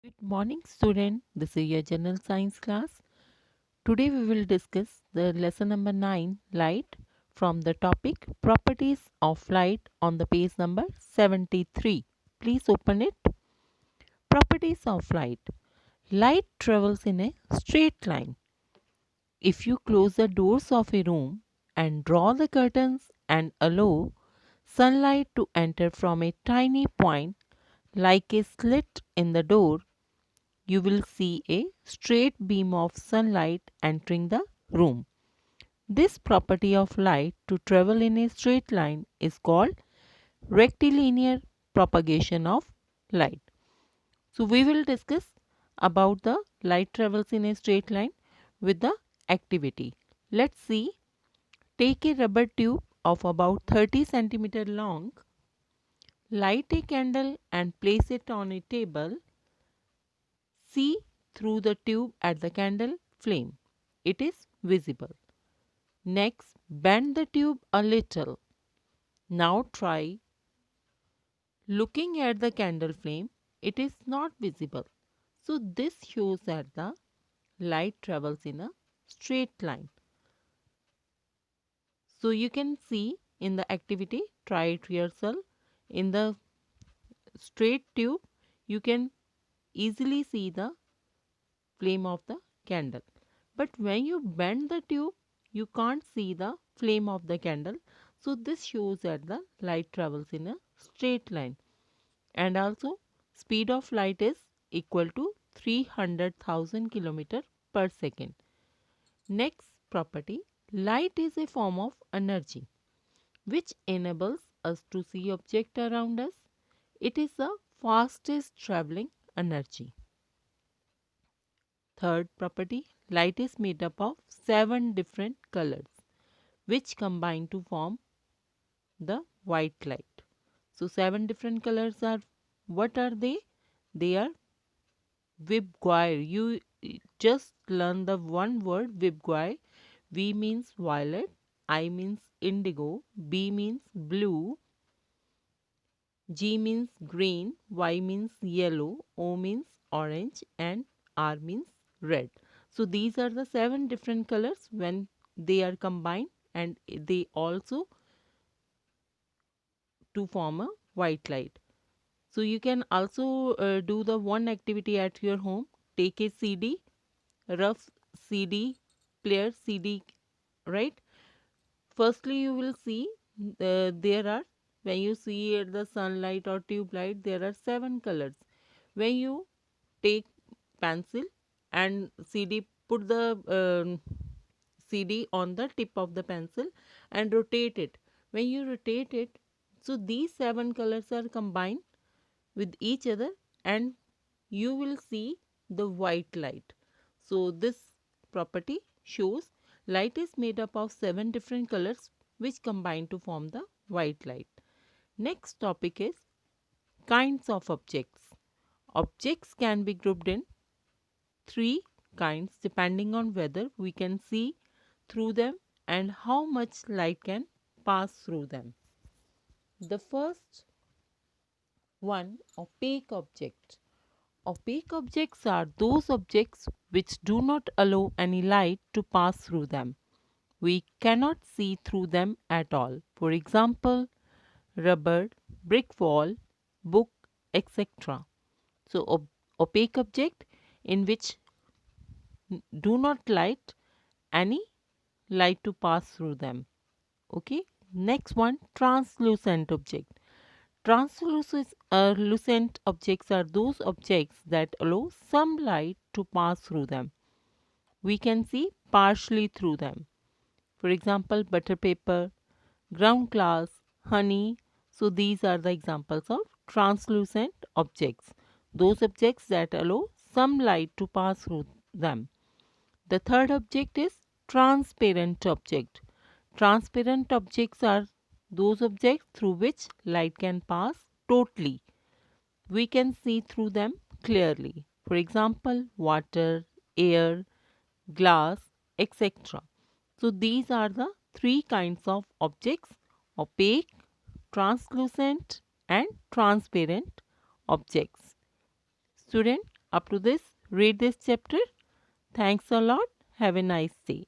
Good morning, student. This is your general science class. Today we will discuss the lesson number 9, light, from the topic properties of light on the page number 73. Please open it. Properties of light. Light travels in a straight line. If you close the doors of a room and draw the curtains and allow sunlight to enter from a tiny point like a slit in the door, you will see a straight beam of sunlight entering the room. This property of light to travel in a straight line is called rectilinear propagation of light. So we will discuss about the light travels in a straight line with the activity. Let's see. Take a rubber tube of about 30 centimeter long, light a candle and place it on a table. See through the tube at the candle flame. It is visible. Next, bend the tube a little. Now try looking at the candle flame. It is not visible. So this shows that the light travels in a straight line. So you can see in the activity, try it yourself. In the straight tube, you can easily see the flame of the candle. But when you bend the tube, you can't see the flame of the candle. So this shows that the light travels in a straight line. And also speed of light is equal to 300,000 km per second. Next property, light is a form of energy which enables us to see object around us. It is the fastest traveling energy. Third property, light is made up of 7 different colors which combine to form the white light. So 7 different colors are, what are they? They are Vibgwire. You just learn the one word Vibgwire. V means violet, I means indigo, B means blue, G means green, Y means yellow, O means orange, and R means red. So these are the 7 different colors when they are combined, and they also to form a white light. So you can also do the one activity at your home. Take a CD, rough CD player, CD, right? Firstly, you will see there are, when you see the sunlight or tube light, there are 7 colors. When you take pencil and CD, put the CD on the tip of the pencil and rotate it. When you rotate it, so these 7 colors are combined with each other and you will see the white light. So this property shows light is made up of 7 different colors which combine to form the white light. Next topic is kinds of objects. Objects can be grouped in 3 kinds depending on whether we can see through them and how much light can pass through them. The first one, opaque object. Opaque objects are those objects which do not allow any light to pass through them. We cannot see through them at all. For example, rubber, brick wall, book, etc. So opaque object in which do not light any light to pass through them. Okay. Next one, translucent object. Translucent objects are those objects that allow some light to pass through them. We can see partially through them. For example, butter paper, ground glass, honey. So these are the examples of translucent objects. Those objects that allow some light to pass through them. The third object is transparent object. Transparent objects are those objects through which light can pass totally. We can see through them clearly. For example, water, air, glass, etc. So these are the 3 kinds of objects: opaque, translucent and transparent objects. Student, up to this, read this chapter. Thanks a lot. Have a nice day.